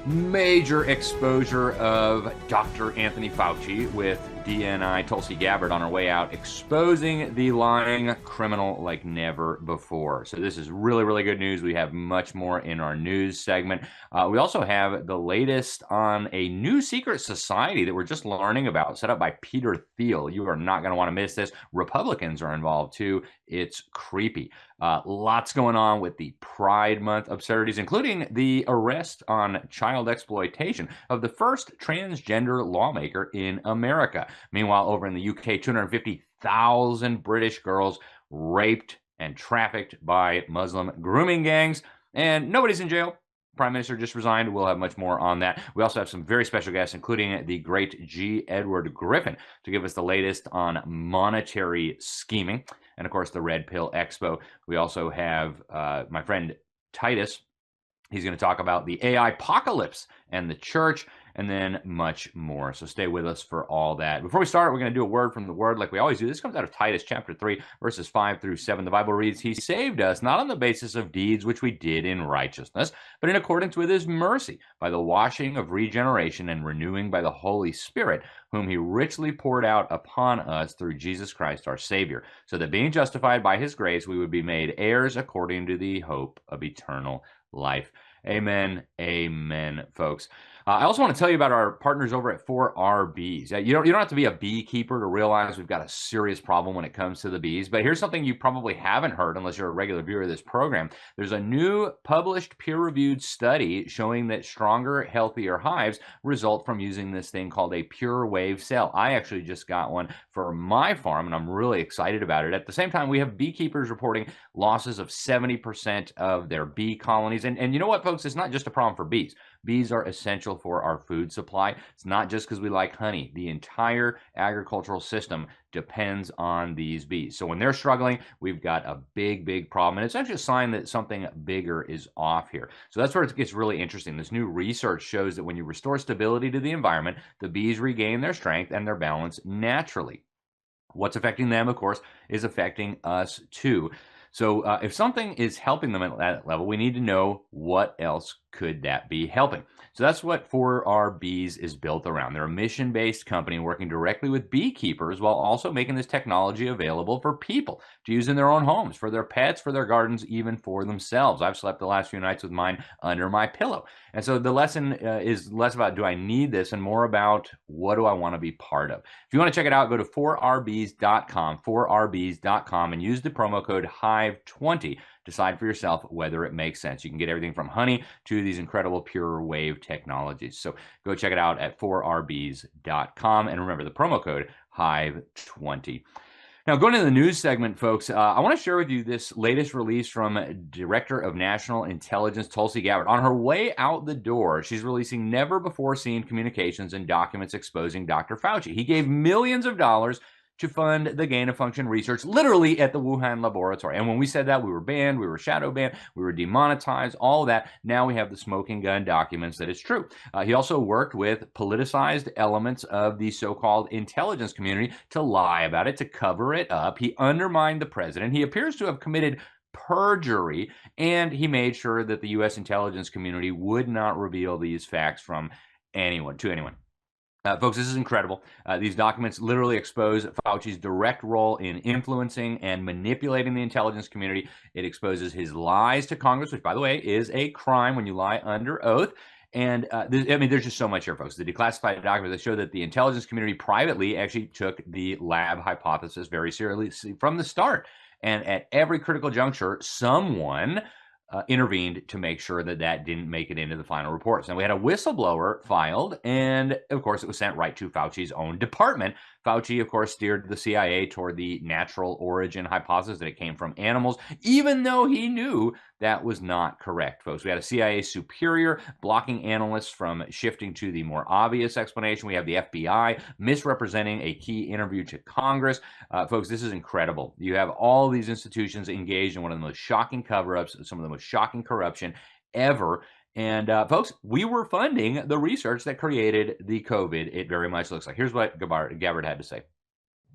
Major exposure of Dr. Anthony Fauci with DNI Tulsi Gabbard on her way out, exposing the lying criminal like never before. So this is really, really good news. We have much more in our news segment. We also have the latest on a new secret society that we're just learning about, set up by Peter Thiel. You are not going to want to miss this. Republicans are involved too. It's creepy. Lots going on with the Pride Month absurdities, including the arrest on child exploitation of the first transgender lawmaker in America. Meanwhile, over in the UK, 250,000 British girls raped and trafficked by Muslim grooming gangs, and nobody's in jail. Prime Minister just resigned. We'll have much more on that. We also have some very special guests, including the great G. Edward Griffin, to give us the latest on monetary scheming. And of course, the Red Pill Expo. We also have my friend Titus. He's going to talk about the AI apocalypse and the church, and then much more. So stay with us for all that. Before we start, we're going to do a word from the word like we always do. This comes out of Titus chapter 3, verses 5 through 7. The Bible reads, "He saved us not on the basis of deeds which we did in righteousness, but in accordance with his mercy, by the washing of regeneration and renewing by the Holy Spirit, whom he richly poured out upon us through Jesus Christ our Savior, so that being justified by his grace, we would be made heirs according to the hope of eternal life." Amen. Amen, folks. I also want to tell you about our partners over at 4RBs. You don't have to be a beekeeper to realize we've got a serious problem when it comes to the bees. But here's something you probably haven't heard unless you're a regular viewer of this program. There's a new published peer-reviewed study showing that stronger, healthier hives result from using this thing called a pure wave cell. I actually just got one for my farm, and I'm really excited about it. At the same time, we have beekeepers reporting losses of 70% of their bee colonies. And you know what, folks? It's not just a problem for bees. Bees are essential for our food supply. It's not just because we like honey. The entire agricultural system depends on these bees. So when they're struggling, we've got a big, big problem. And it's actually a sign that something bigger is off here. So that's where it gets really interesting. This new research shows that when you restore stability to the environment, the bees regain their strength and their balance naturally. What's affecting them, of course, is affecting us too. So if something is helping them at that level, we need to know what else could that be helping. So that's what 4RBs is built around. They're a mission-based company working directly with beekeepers while also making this technology available for people to use in their own homes, for their pets, for their gardens, even for themselves. I've slept the last few nights with mine under my pillow. And so the lesson is less about do I need this and more about what do I want to be part of. If you want to check it out, go to 4rbs.com, 4rbs.com, and use the promo code HIVE20. Decide for yourself whether it makes sense. You can get everything from honey to these incredible pure wave technologies. So go check it out at 4rbs.com. And remember the promo code HIVE20. Now, going to the news segment, folks, I want to share with you this latest release from Director of National Intelligence Tulsi Gabbard. On her way out the door, she's releasing never-before-seen communications and documents exposing Dr. Fauci. He gave millions of dollars to fund the gain-of-function research, literally at the Wuhan laboratory. And when we said that, we were banned, we were shadow banned, we were demonetized, all of that. Now we have the smoking gun documents that it's true. He also worked with politicized elements of the so-called intelligence community to lie about it, to cover it up. He undermined the president. He appears to have committed perjury, and he made sure that the U.S. intelligence community would not reveal these facts from anyone, to anyone. Folks, this is incredible. These documents literally expose Fauci's direct role in influencing and manipulating the intelligence community. It exposes his lies to Congress, which, by the way, is a crime when you lie under oath. And there's just so much here, folks. The declassified documents that show that the intelligence community privately actually took the lab hypothesis very seriously from the start. And at every critical juncture, someone intervened to make sure that that didn't make it into the final reports. And we had a whistleblower filed, and of course it was sent right to Fauci's own department. Fauci, of course, steered the CIA toward the natural origin hypothesis that it came from animals, even though he knew that was not correct, folks. We had a CIA superior blocking analysts from shifting to the more obvious explanation. We have the FBI misrepresenting a key interview to Congress. Folks, this is incredible. You have all these institutions engaged in one of the most shocking cover-ups, some of the most shocking corruption ever. And folks, we were funding the research that created the COVID, it very much looks like. Here's what Gabbard had to say.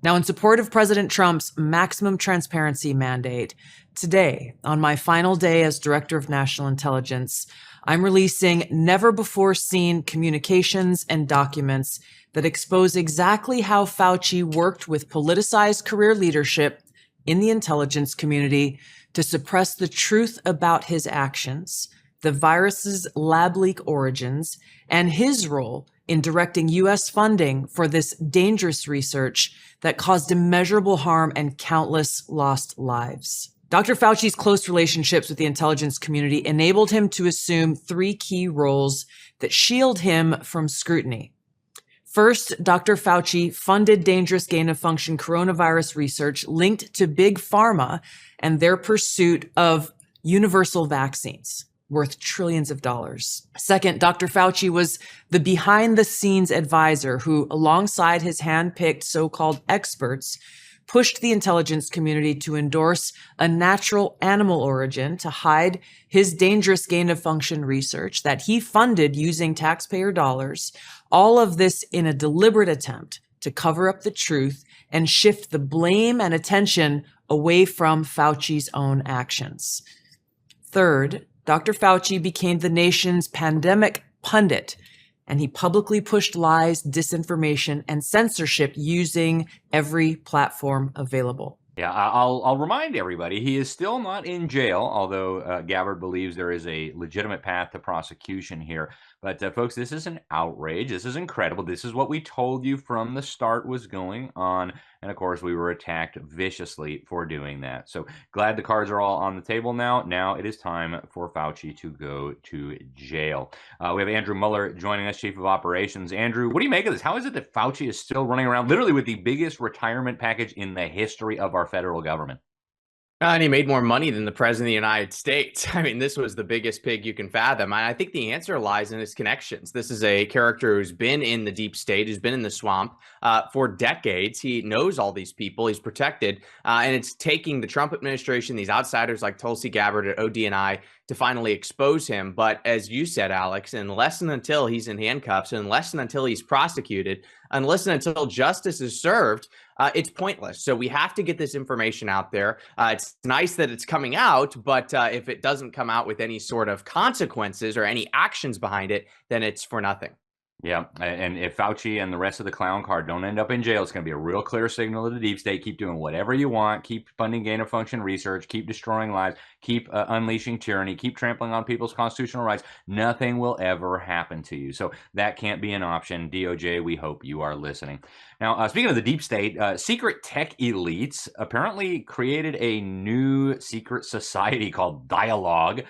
Now, in support of President Trump's maximum transparency mandate, today, on my final day as Director of National Intelligence, I'm releasing never-before-seen communications and documents that expose exactly how Fauci worked with politicized career leadership in the intelligence community to suppress the truth about his actions, the virus's lab leak origins, and his role in directing U.S. funding for this dangerous research that caused immeasurable harm and countless lost lives. Dr. Fauci's close relationships with the intelligence community enabled him to assume three key roles that shield him from scrutiny. First, Dr. Fauci funded dangerous gain-of-function coronavirus research linked to Big Pharma and their pursuit of universal vaccines worth trillions of dollars. Second, Dr. Fauci was the behind-the-scenes advisor who, alongside his hand-picked so-called experts, pushed the intelligence community to endorse a natural animal origin to hide his dangerous gain-of-function research that he funded using taxpayer dollars, all of this in a deliberate attempt to cover up the truth and shift the blame and attention away from Fauci's own actions. Third, Dr. Fauci became the nation's pandemic pundit, and he publicly pushed lies, disinformation, and censorship using every platform available. Yeah, I'll remind everybody, he is still not in jail, although Gabbard believes there is a legitimate path to prosecution here. But folks, this is an outrage. This is incredible. This is what we told you from the start was going on. And of course, we were attacked viciously for doing that. So glad the cards are all on the table now. Now it is time for Fauci to go to jail. We have Andrew Mueller joining us, Chief of Operations. Andrew, what do you make of this? How is it that Fauci is still running around literally with the biggest retirement package in the history of our federal government? And he made more money than the president of the United States. I mean, this was the biggest pig you can fathom. And I think the answer lies in his connections. This is a character who's been in the deep state, who's been in the swamp for decades. He knows all these people. He's protected. And it's taking the Trump administration, these outsiders like Tulsi Gabbard at ODNI, to finally expose him. But as you said, Alex, unless and until he's in handcuffs, unless and until he's prosecuted, unless and until justice is served, it's pointless. So we have to get this information out there. It's nice that it's coming out, but if it doesn't come out with any sort of consequences or any actions behind it, then it's for nothing. Yeah, and if Fauci and the rest of the clown card don't end up in jail, it's going to be a real clear signal to the deep state. Keep doing whatever you want. Keep funding gain-of-function research. Keep destroying lives. Keep unleashing tyranny. Keep trampling on people's constitutional rights. Nothing will ever happen to you. So that can't be an option. DOJ, we hope you are listening. Now, speaking of the deep state, secret tech elites apparently created a new secret society called Dialogue,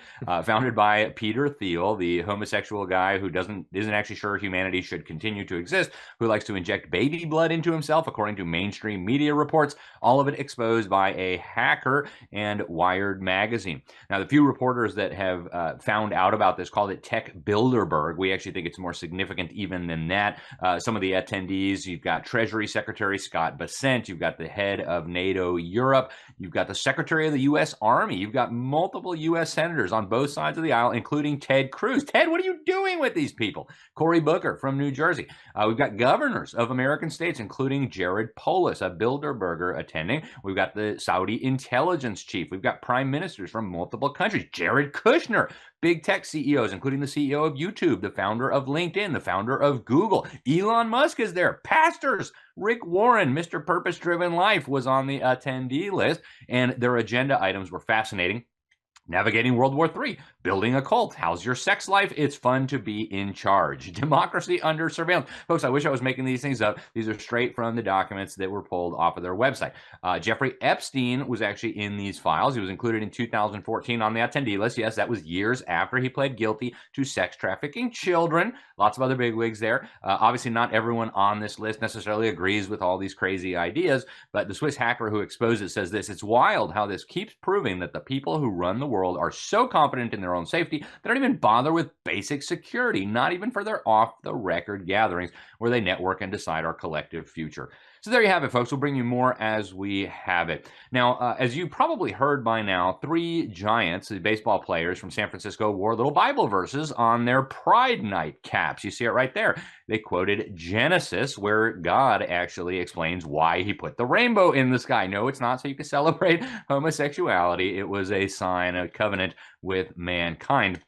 founded by Peter Thiel, the homosexual guy who isn't actually sure humanity should continue to exist, who likes to inject baby blood into himself, according to mainstream media reports, all of it exposed by a hacker and Wired magazine. Now, the few reporters that have found out about this called it Tech Bilderberg. We actually think it's more significant even than that. Some of the attendees, you've got Treasury Secretary Scott Bessent, you've got the head of NATO Europe, you've got the Secretary of the U.S. Army, you've got multiple U.S. senators on both sides of the aisle, including Ted Cruz. Ted, what are you doing with these people? Cory Booker from New Jersey. We've got governors of American states, including Jared Polis, a Bilderberger attending. We've got the Saudi intelligence chief. We've got prime ministers from multiple countries. Jared Kushner, big tech CEOs, including the CEO of YouTube, the founder of LinkedIn, the founder of Google. Elon Musk is there. Pastors. Rick Warren, Mr. Purpose-Driven Life, was on the attendee list, and their agenda items were fascinating. Navigating World War III, building a cult, how's your sex life? It's fun to be in charge. Democracy under surveillance. Folks, I wish I was making these things up. These are straight from the documents that were pulled off of their website. Jeffrey Epstein was actually in these files. He was included in 2014 on the attendee list. Yes, that was years after he pled guilty to sex trafficking children. Lots of other bigwigs there. Obviously, not everyone on this list necessarily agrees with all these crazy ideas, but the Swiss hacker who exposed it says this: it's wild how this keeps proving that the people who run the world are so confident in their own safety, they don't even bother with basic security, not even for their off-the-record gatherings where they network and decide our collective future. So there you have it, folks. We'll bring you more as we have it. Now, as you probably heard by now, three giants, the baseball players from San Francisco, wore little Bible verses on their Pride Night caps. You see it right there. They quoted Genesis, where God actually explains why he put the rainbow in the sky. No, it's not so you can celebrate homosexuality. It was a sign, a covenant with mankind.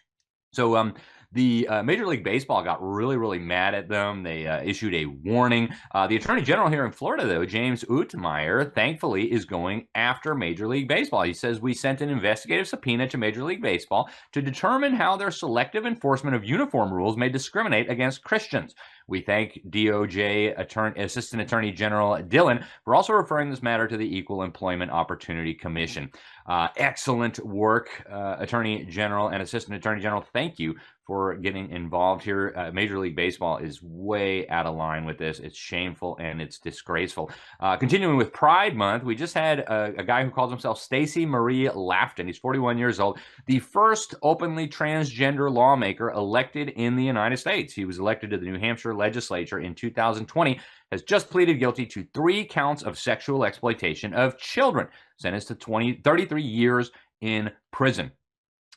So the Major League Baseball got really, really mad at them. They issued a warning. The Attorney General here in Florida, though, James Utmeyer, thankfully is going after Major League Baseball. He says, we sent an investigative subpoena to Major League Baseball to determine how their selective enforcement of uniform rules may discriminate against Christians. We thank DOJ Assistant Attorney General Dillon for also referring this matter to the Equal Employment Opportunity Commission. Excellent work, Attorney General and Assistant Attorney General. Thank you for getting involved here. Major League Baseball is way out of line with this. It's shameful and it's disgraceful. Continuing with Pride Month, we just had a guy who calls himself Stacey Marie Lafton. He's 41 years old, the first openly transgender lawmaker elected in the United States. He was elected to the New Hampshire legislature in 2020, has just pleaded guilty to 3 counts of sexual exploitation of children, sentenced to 33 years in prison.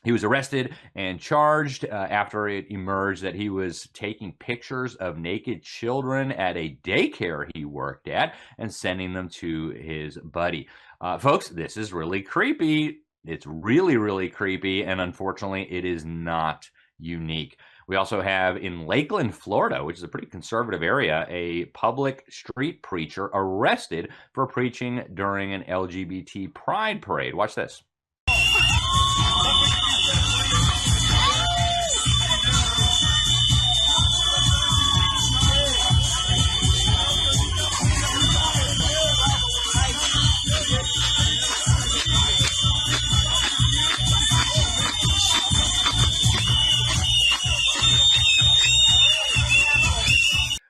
He was arrested and charged after it emerged that he was taking pictures of naked children at a daycare he worked at and sending them to his buddy. Folks, this is really creepy. It's really, really creepy, and unfortunately, it is not unique. We also have in Lakeland, Florida, which is a pretty conservative area, a public street preacher arrested for preaching during an LGBT pride parade. Watch this.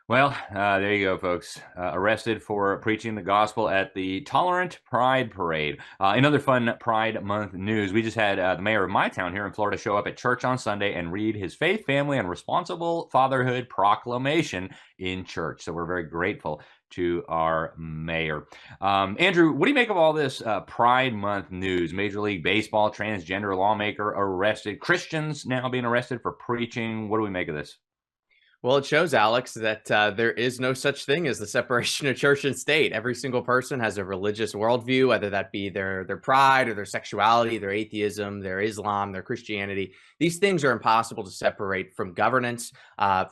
Well, there you go, folks. Arrested for preaching the gospel at the Tolerant Pride Parade. In other fun Pride Month news, we just had the mayor of my town here in Florida show up at church on Sunday and read his faith, family, and responsible fatherhood proclamation in church. So we're very grateful to our mayor. Andrew, what do you make of all this Pride Month news? Major League Baseball, transgender lawmaker arrested, Christians now being arrested for preaching. What do we make of this? Well, it shows, Alex, that there is no such thing as the separation of church and state. Every single person has a religious worldview, whether that be their pride or their sexuality, their atheism, their Islam, their Christianity. These things are impossible to separate from governance,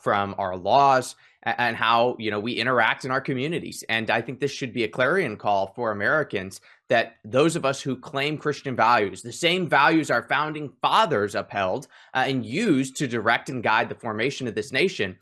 from our laws, and how we interact in our communities. And I think this should be a clarion call for Americans that those of us who claim Christian values, the same values our founding fathers upheld and used to direct and guide the formation of this nation,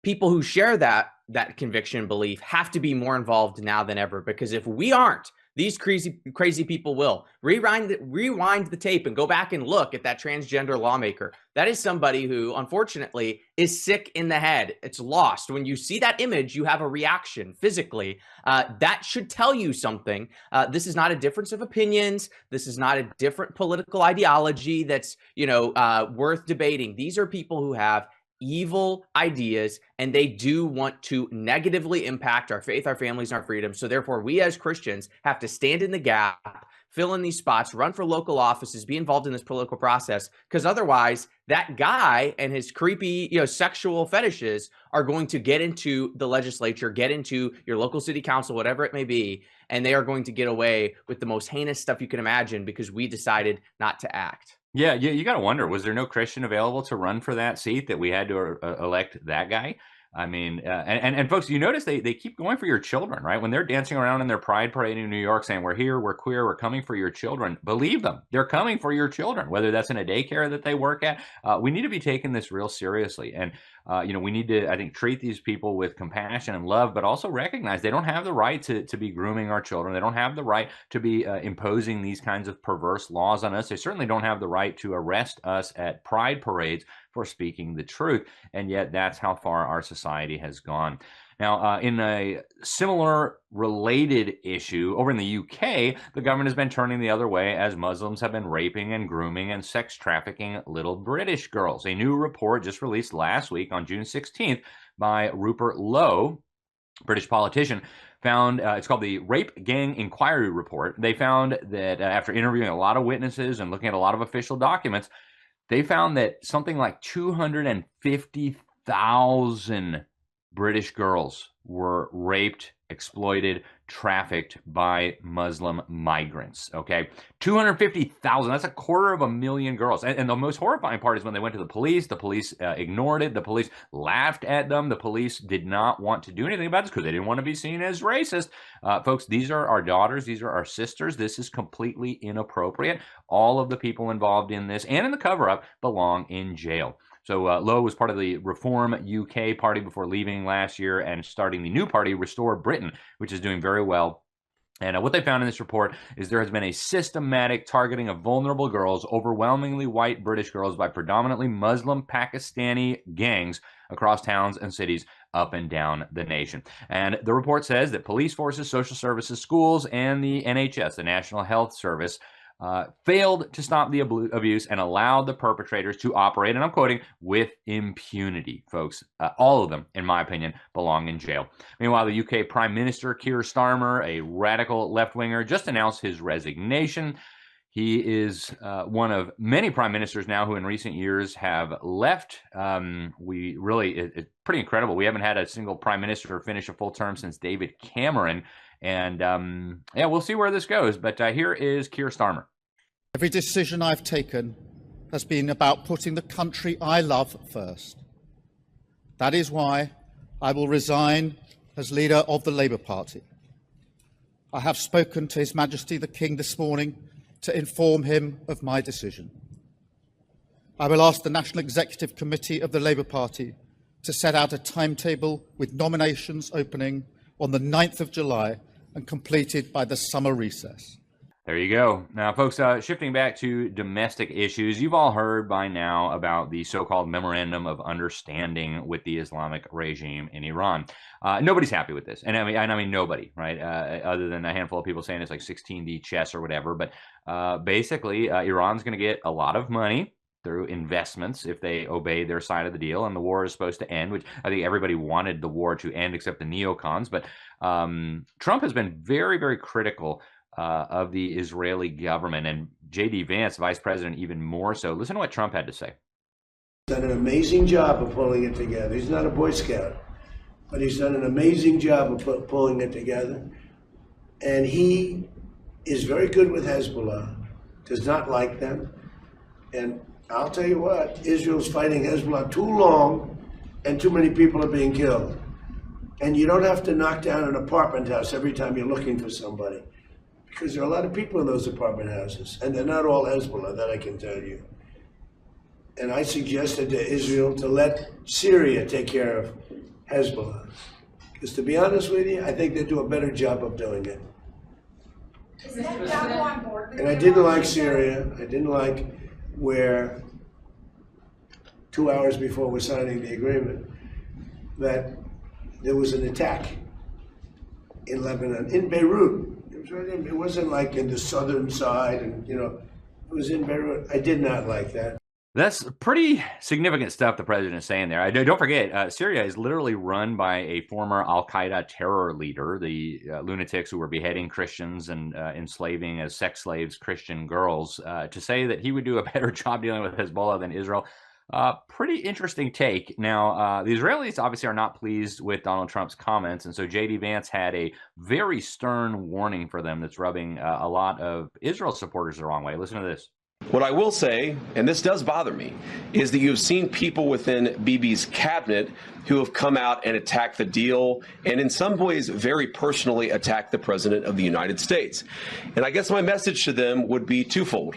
people who share that conviction and belief have to be more involved now than ever. Because if we aren't, these crazy people will. Rewind the tape and go back and look at that transgender lawmaker. That is somebody who, unfortunately, is sick in the head. It's lost. When you see that image, you have a reaction physically. That should tell you something. This is not a difference of opinions. This is not a different political ideology that's, worth debating. These are people who have evil ideas, and they do want to negatively impact our faith, our families, and our freedom. So therefore, we as Christians have to stand in the gap, fill in these spots, run for local offices, be involved in this political process, because otherwise that guy and his creepy, sexual fetishes are going to get into the legislature, get into your local city council, whatever it may be, and they are going to get away with the most heinous stuff you can imagine because we decided not to act. Yeah, you got to wonder, was there no Christian available to run for that seat that we had to elect that guy? I mean, and folks, you notice they keep going for your children, right? When they're dancing around in their pride parade in New York saying, we're here, we're queer, we're coming for your children. Believe them. They're coming for your children, whether that's in a daycare that they work at. We need to be taking this real seriously. And, we need to, I think, treat these people with compassion and love, but also recognize they don't have the right to be grooming our children. They don't have the right to be imposing these kinds of perverse laws on us. They certainly don't have the right to arrest us at pride parades for speaking the truth. And yet that's how far our society has gone. Now, in a similar related issue over in the UK, the government has been turning the other way as Muslims have been raping and grooming and sex trafficking little British girls. A new report just released last week on June 16th by Rupert Lowe British politician, found it's called the Rape Gang Inquiry Report. They found that after interviewing a lot of witnesses and looking at a lot of official documents, they found that something like 250,000 British girls were raped, exploited, trafficked by Muslim migrants. Okay, 250,000. That's 250,000 girls. And the most horrifying part is when they went to the police ignored it. The police laughed at them. The police did not want to do anything about this because they didn't want to be seen as racist. Folks, these are our daughters. These are our sisters. This is completely inappropriate. All of the people involved in this and in the cover-up belong in jail. So Lowe was part of the Reform UK party before leaving last year and starting the new party, Restore Britain, which is doing very well. And what they found in this report is there has been a systematic targeting of vulnerable girls, overwhelmingly white British girls, by predominantly Muslim Pakistani gangs across towns and cities up and down the nation. And the report says that police forces, social services, schools, and the NHS, the National Health Service, failed to stop the abuse and allowed the perpetrators to operate, and I'm quoting, with impunity, folks. All of them, in my opinion, belong in jail. Meanwhile, the UK Prime Minister Keir Starmer, a radical left-winger, just announced his resignation. He is one of many prime ministers now who in recent years have left. It's pretty incredible. We haven't had a single prime minister finish a full term since David Cameron. And yeah, we'll see where this goes. But here is Keir Starmer. Every decision I've taken has been about putting the country I love first. That is why I will resign as leader of the Labour Party. I have spoken to His Majesty the King this morning to inform him of my decision. I will ask the National Executive Committee of the Labour Party to set out a timetable with nominations opening on the 9th of July and completed by the summer recess. There you go. Now, folks, shifting back to domestic issues, you've all heard by now about the so-called Memorandum of Understanding with the Islamic regime in Iran. Nobody's happy with this. And I mean nobody, right? Other than a handful of people saying it's like 16D chess or whatever. But basically, Iran's going to get a lot of money through investments if they obey their side of the deal, and the war is supposed to end, which I think everybody wanted the war to end except the neocons. But Trump has been very, very critical of the Israeli government, and J.D. Vance, vice president, even more so. Listen to what Trump had to say. He's done an amazing job of pulling it together. He's not a Boy Scout, but he's done an amazing job of pulling it together. And he is very good with Hezbollah, does not like them. And I'll tell you what, Israel's fighting Hezbollah too long, and too many people are being killed. And you don't have to knock down an apartment house every time you're looking for somebody, because there are a lot of people in those apartment houses, and they're not all Hezbollah, that I can tell you. And I suggested to Israel to let Syria take care of Hezbollah. Because to be honest with you, I think they do a better job of doing it. And I didn't like Syria. I didn't like where 2 hours before we're signing the agreement, that there was an attack in Lebanon, in Beirut. It wasn't like in the southern side, and it was in Beirut. I did not like that. That's pretty significant stuff the president is saying there. Don't forget, Syria is literally run by a former al-Qaeda terror leader, the lunatics who were beheading Christians and enslaving as sex slaves Christian girls. To say that he would do a better job dealing with Hezbollah than Israel, pretty interesting take. Now, the Israelis obviously are not pleased with Donald Trump's comments, and so J.D. Vance had a very stern warning for them that's rubbing a lot of Israel supporters the wrong way. Listen to this. What I will say, and this does bother me, is that you've seen people within Bibi's cabinet who have come out and attacked the deal, and in some ways very personally attacked the President of the United States. And I guess my message to them would be twofold.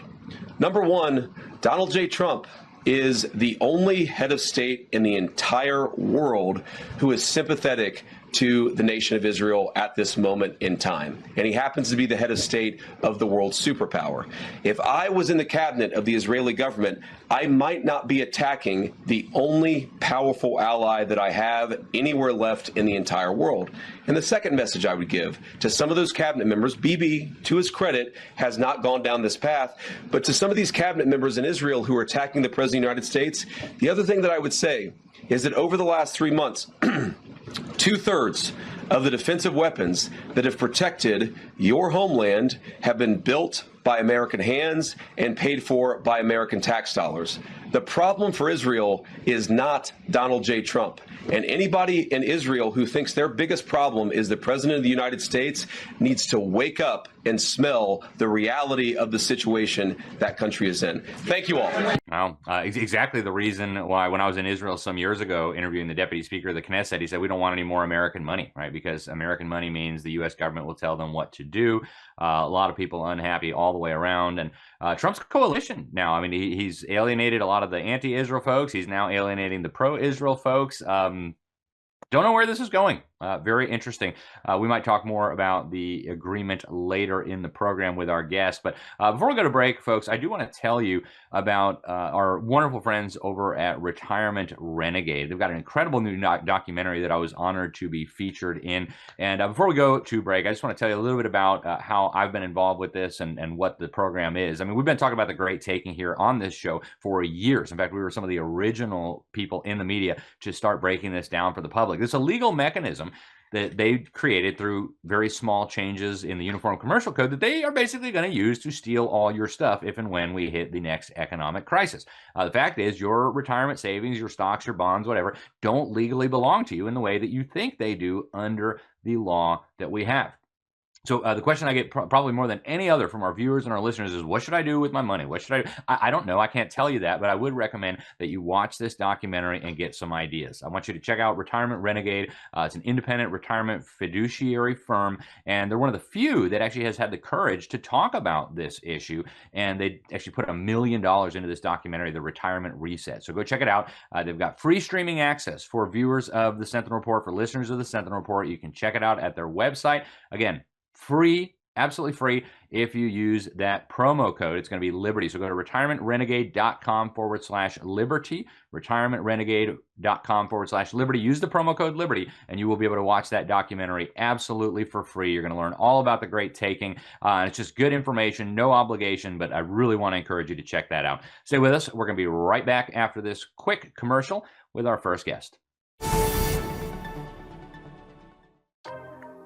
Number one, Donald J. Trump is the only head of state in the entire world who is sympathetic to the nation of Israel at this moment in time. And he happens to be the head of state of the world superpower. If I was in the cabinet of the Israeli government, I might not be attacking the only powerful ally that I have anywhere left in the entire world. And the second message I would give to some of those cabinet members, Bibi, to his credit, has not gone down this path, but to some of these cabinet members in Israel who are attacking the President of the United States, the other thing that I would say is that over the last 3 months, 2/3 of the defensive weapons that have protected your homeland have been built by American hands and paid for by American tax dollars. The problem for Israel is not Donald J. Trump. And anybody in Israel who thinks their biggest problem is the president of the United States needs to wake up and smell the reality of the situation that country is in. Thank you all. Well, exactly the reason why when I was in Israel some years ago interviewing the deputy speaker of the Knesset, he said we don't want any more American money, right? Because American money means the U.S. government will tell them what to do. A lot of people unhappy all the way around. And Trump's coalition now, I mean, he's alienated a lot of the anti-Israel folks. He's now alienating the pro-Israel folks. Don't know where this is going. Very interesting. We might talk more about the agreement later in the program with our guest. But before we go to break, folks, I do want to tell you about our wonderful friends over at Retirement Renegade. They've got an incredible new documentary that I was honored to be featured in. And before we go to break, I just want to tell you a little bit about how I've been involved with this and what the program is. I mean, we've been talking about the great taking here on this show for years. In fact, we were some of the original people in the media to start breaking this down for the public. This is a legal mechanism that they created through very small changes in the Uniform Commercial Code that they are basically going to use to steal all your stuff if and when we hit the next economic crisis. The fact is, your retirement savings, your stocks, your bonds, whatever, don't legally belong to you in the way that you think they do under the law that we have. So the question I get probably more than any other from our viewers and our listeners is, what should I do with my money? What should I do? I don't know. I can't tell you that, but I would recommend that you watch this documentary and get some ideas. I want you to check out Retirement Renegade. It's an independent retirement fiduciary firm, and they're one of the few that actually has had the courage to talk about this issue, and they actually put $1 million into this documentary, The Retirement Reset. So go check it out. They've got free streaming access for viewers of the Sentinel Report, for listeners of the Sentinel Report. You can check it out at their website. Again, free, absolutely free if you use that promo code. It's going to be Liberty. So go to retirementrenegade.com/Liberty, retirementrenegade.com/Liberty. Use the promo code Liberty, and you will be able to watch that documentary absolutely for free. You're going to learn all about the great taking. It's just good information, no obligation, but I really want to encourage you to check that out. Stay with us. We're going to be right back after this quick commercial with our first guest.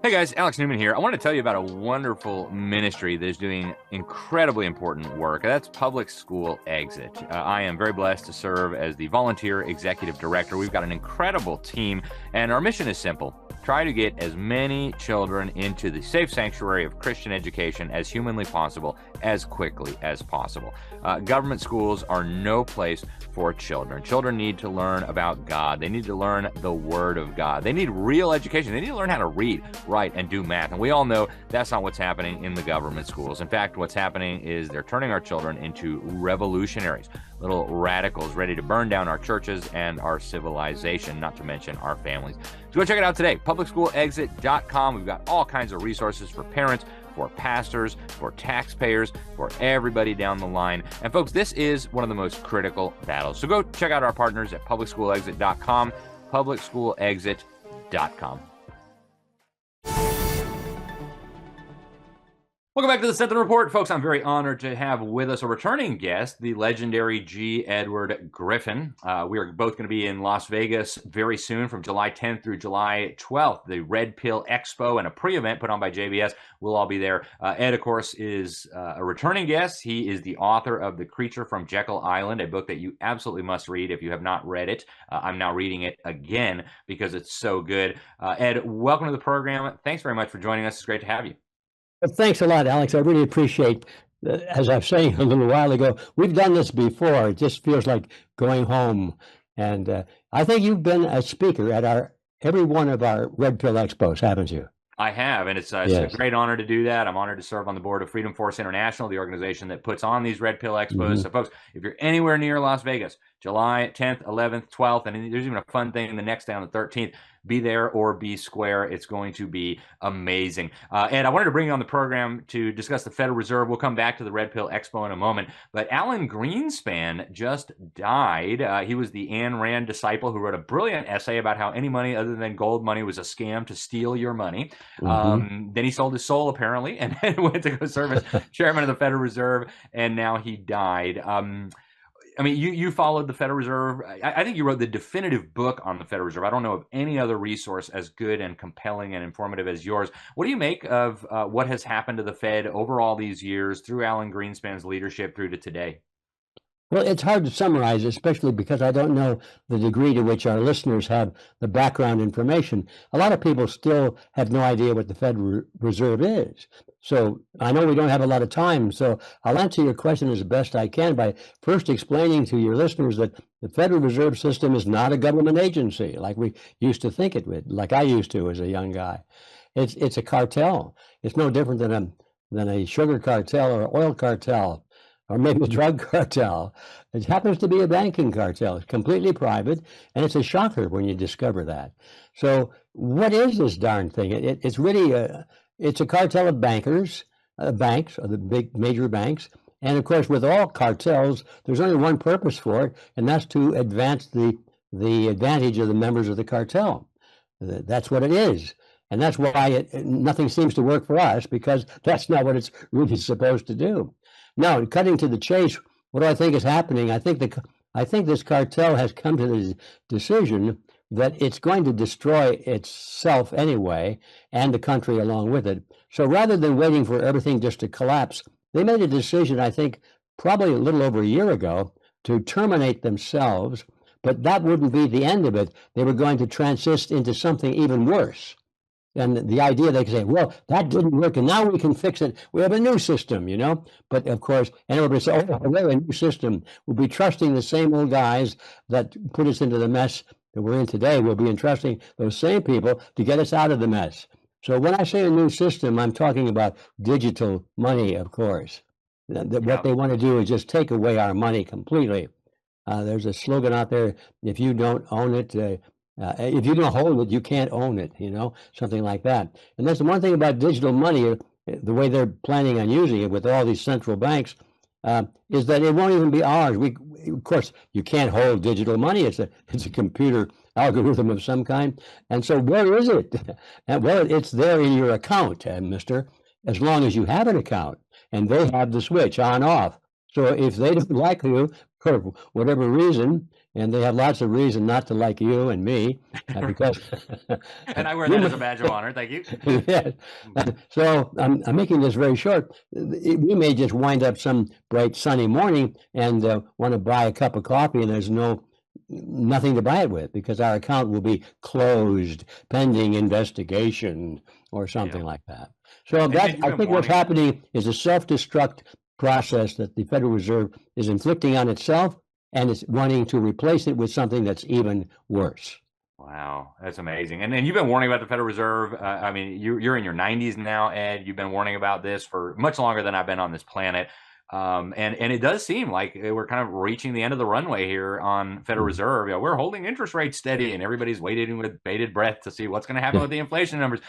Hey guys, Alex Newman here. I want to tell you about a wonderful ministry that is doing incredibly important work. That's Public School Exit. I am very blessed to serve as the volunteer executive director. We've got an incredible team, and our mission is simple. Try to get as many children into the safe sanctuary of Christian education as humanly possible, as quickly as possible. Government schools are no place for children. Children need to learn about God. They need to learn the Word of God. They need real education. They need to learn how to read, write, and do math. And we all know that's not what's happening in the government schools. In fact, what's happening is they're turning our children into revolutionaries, little radicals ready to burn down our churches and our civilization, not to mention our families. So go check it out today, publicschoolexit.com. We've got all kinds of resources for parents, for pastors, for taxpayers, for everybody down the line. And folks, this is one of the most critical battles. So go check out our partners at publicschoolexit.com, publicschoolexit.com. Welcome back to the Sentinel Report. Folks, I'm very honored to have with us a returning guest, the legendary G. Edward Griffin. We are both going to be in Las Vegas very soon from July 10th through July 12th. The Red Pill Expo and a pre-event put on by JBS. We'll all be there. Ed, of course, is a returning guest. He is the author of The Creature from Jekyll Island, a book that you absolutely must read if you have not read it. I'm now reading it again because it's so good. Ed, welcome to the program. Thanks very much for joining us. It's great to have you. Thanks a lot, Alex. I really appreciate, as I was saying a little while ago, we've done this before. It just feels like going home. And I think you've been a speaker at every one of our Red Pill Expos, haven't you? I have, and it's a great honor to do that. I'm honored to serve on the board of Freedom Force International, the organization that puts on these Red Pill Expos. Mm-hmm. So, folks, if you're anywhere near Las Vegas, July 10th, 11th, 12th, and there's even a fun thing the next day on the 13th, be there or be square. It's going to be amazing. And I wanted to bring you on the program to discuss the Federal Reserve. We'll come back to the Red Pill Expo in a moment. But Alan Greenspan just died. He was the Ayn Rand disciple who wrote a brilliant essay about how any money other than gold money was a scam to steal your money. Mm-hmm. Then he sold his soul, apparently, and then went to go serve as chairman of the Federal Reserve, and now he died. I mean, you followed the Federal Reserve. I think you wrote the definitive book on the Federal Reserve. I don't know of any other resource as good and compelling and informative as yours. What do you make of what has happened to the Fed over all these years through Alan Greenspan's leadership through to today? Well, it's hard to summarize, especially because I don't know the degree to which our listeners have the background information. A lot of people still have no idea what the Federal Reserve is. So I know we don't have a lot of time, so I'll answer your question as best I can by first explaining to your listeners that the Federal Reserve System is not a government agency like we used to think it would, like I used to as a young guy. It's a cartel. It's no different than a sugar cartel or oil cartel, or maybe a drug cartel. It happens to be a banking cartel. It's completely private, and it's a shocker when you discover that. So what is this darn thing? It's really it's a cartel of bankers, banks, or the big major banks. And of course, with all cartels, there's only one purpose for it, and that's to advance the advantage of the members of the cartel. That's what it is. And that's why nothing seems to work for us, because that's not what it's really supposed to do. Now, cutting to the chase, what do I think is happening? I think this cartel has come to the decision that it's going to destroy itself anyway, and the country along with it. So rather than waiting for everything just to collapse, they made a decision, I think, probably a little over a year ago, to terminate themselves. But that wouldn't be the end of it. They were going to transition into something even worse. And the idea they could say, well, that didn't work, and now we can fix it. We have a new system, But of course, and everybody says, oh, we have a new system. We'll be trusting the same old guys that put us into the mess that we're in today. We'll be entrusting those same people to get us out of the mess. So when I say a new system, I'm talking about digital money, of course. What they want to do is just take away our money completely. There's a slogan out there, if you don't own it, if you don't hold it, you can't own it, something like that. And that's the one thing about digital money, the way they're planning on using it with all these central banks, is that it won't even be ours. Of course, you can't hold digital money. It's a computer algorithm of some kind. And so where is it? Well, it's there in your account, mister, as long as you have an account. And they have the switch on off. So if they don't like you, for whatever reason, and they have lots of reason not to like you and me, because and I wear that as a badge of honor. Thank you. Yes. So I'm making this very short. We may just wind up some bright sunny morning and want to buy a cup of coffee, and there's nothing to buy it with because our account will be closed pending investigation or something like that. So I think what's happening is a self-destruct process that the Federal Reserve is inflicting on itself, and it's wanting to replace it with something that's even worse. Wow, that's amazing. And you've been warning about the Federal Reserve. I mean, you're in your 90s now, Ed. You've been warning about this for much longer than I've been on this planet. And it does seem like we're kind of reaching the end of the runway here on Federal Reserve. We're holding interest rates steady, and everybody's waiting with bated breath to see what's going to happen with the inflation numbers.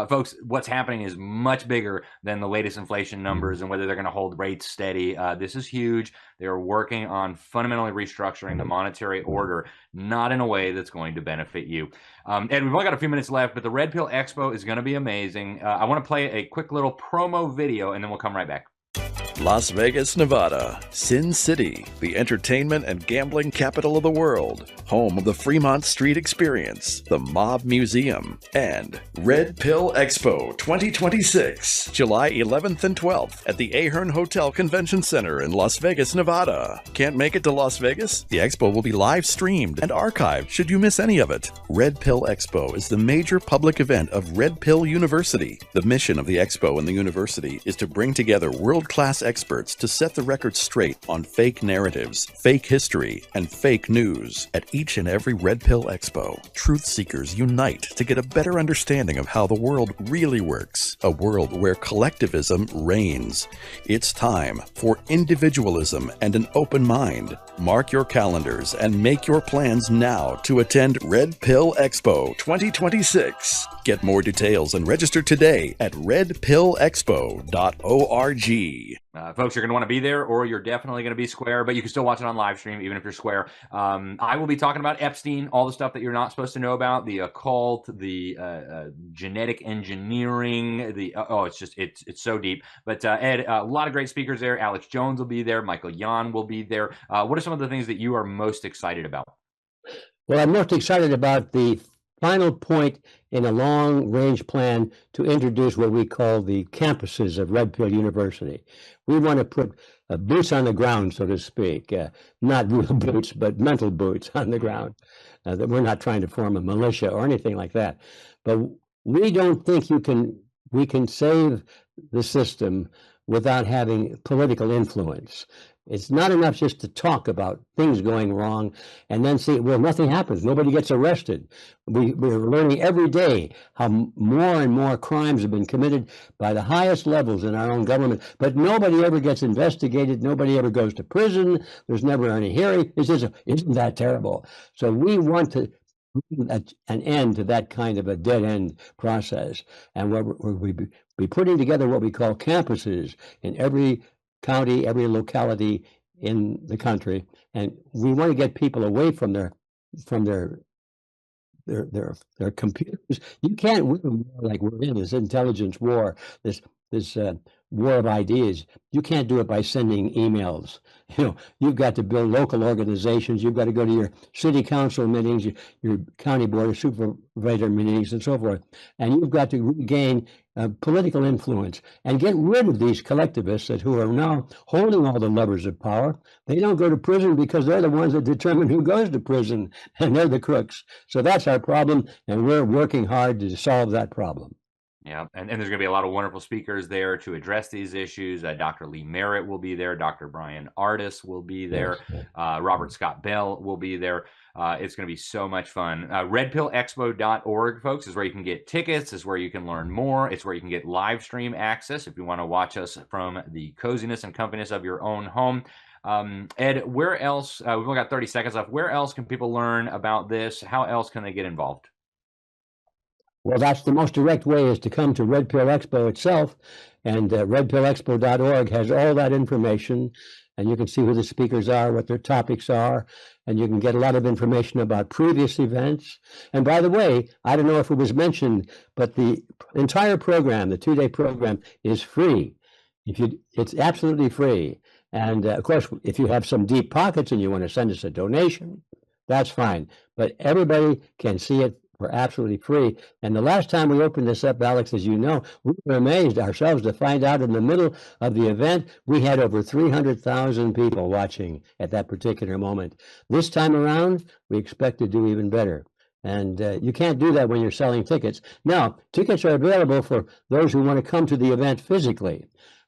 Folks, what's happening is much bigger than the latest inflation numbers and whether they're going to hold rates steady. This is huge. They're working on fundamentally restructuring the monetary order, not in a way that's going to benefit you. And we've only got a few minutes left, but the Red Pill Expo is going to be amazing. I want to play a quick little promo video, and then we'll come right back. Las Vegas, Nevada, Sin City, the entertainment and gambling capital of the world, home of the Fremont Street Experience, the Mob Museum, and Red Pill Expo 2026, July 11th and 12th at the Ahern Hotel Convention Center in Las Vegas, Nevada. Can't make it to Las Vegas? The expo will be live streamed and archived should you miss any of it. Red Pill Expo is the major public event of Red Pill University. The mission of the expo and the university is to bring together world-class experts to set the record straight on fake narratives, fake history, and fake news. At each and every Red Pill Expo, truth seekers unite to get a better understanding of how the world really works, a world where collectivism reigns. It's time for individualism and an open mind. Mark your calendars and make your plans now to attend Red Pill Expo 2026. Get more details and register today at redpillexpo.org. Folks, you're going to want to be there, or you're definitely going to be square, but you can still watch it on live stream, even if you're square. I will be talking about Epstein, all the stuff that you're not supposed to know about, the occult, the genetic engineering, it's so deep. But Ed, a lot of great speakers there. Alex Jones will be there. Michael Yon will be there. What are some of the things that you are most excited about? Well, I'm most excited about the final point in a long-range plan to introduce what we call the campuses of Red Pill University. We want to put boots on the ground, so to speak, not real boots, but mental boots on the ground. That we're not trying to form a militia or anything like that. But we don't think we can save the system without having political influence. It's not enough just to talk about things going wrong and then see, well, nothing happens. Nobody gets arrested. We're learning every day how more and more crimes have been committed by the highest levels in our own government, but nobody ever gets investigated. Nobody ever goes to prison. There's never any hearing. Isn't that terrible? So we want to put an end to that kind of a dead-end process. And we'll be putting together what we call campuses in every county, every locality in the country, and we want to get people away from their computers. You can't win a war like we're in, this intelligence war, this war of ideas. You can't do it by sending emails. You've got to build local organizations. You've got to go to your city council meetings, your county board of supervisor meetings, and so forth. And you've got to regain political influence and get rid of these collectivists who are now holding all the levers of power. They don't go to prison because they're the ones that determine who goes to prison, and they're the crooks. So that's our problem, and we're working hard to solve that problem. Yeah, and there's going to be a lot of wonderful speakers there to address these issues. Dr. Lee Merritt will be there. Dr. Brian Ardis will be there. Yes. Robert Scott Bell will be there. It's going to be so much fun. Redpillexpo.org, folks, is where you can get tickets, is where you can learn more. It's where you can get live stream access if you want to watch us from the coziness and comfiness of your own home. Ed, where else, we've only got 30 seconds left, where else can people learn about this? How else can they get involved? Well, that's the most direct way, is to come to Red Pill Expo itself, and redpillexpo.org has all that information, and you can see who the speakers are, what their topics are, and you can get a lot of information about previous events. And by the way, I don't know if it was mentioned, but the entire program, the 2-day program, is free. It's absolutely free. And of course, if you have some deep pockets and you want to send us a donation, that's fine. But everybody can see it for absolutely free. And the last time we opened this up, Alex, as you know, we were amazed ourselves to find out in the middle of the event, we had over 300,000 people watching at that particular moment. This time around, we expect to do even better. And you can't do that when you're selling tickets. Now, tickets are available for those who want to come to the event physically.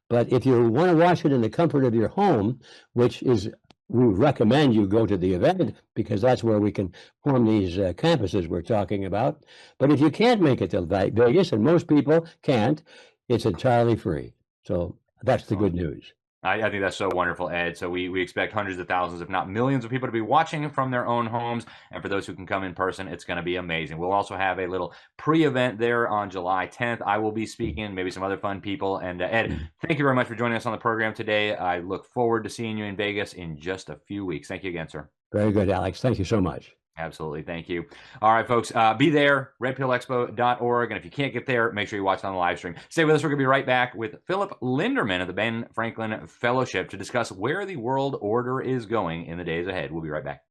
But if you want to watch it in the comfort of your home, which is, we recommend you go to the event because that's where we can form these campuses we're talking about. But if you can't make it to Vegas, and most people can't, it's entirely free. So that's the good news. I think that's so wonderful, Ed. So we expect hundreds of thousands, if not millions of people to be watching from their own homes. And for those who can come in person, it's going to be amazing. We'll also have a little pre-event there on July 10th. I will be speaking, maybe some other fun people. And Ed, thank you very much for joining us on the program today. I look forward to seeing you in Vegas in just a few weeks. Thank you again, sir. Very good, Alex. Thank you so much. Absolutely. Thank you. All right, folks, be there, redpillexpo.org. And if you can't get there, make sure you watch it on the live stream. Stay with us. We're going to be right back with Philip Linderman of the Ben Franklin Fellowship to discuss where the world order is going in the days ahead. We'll be right back.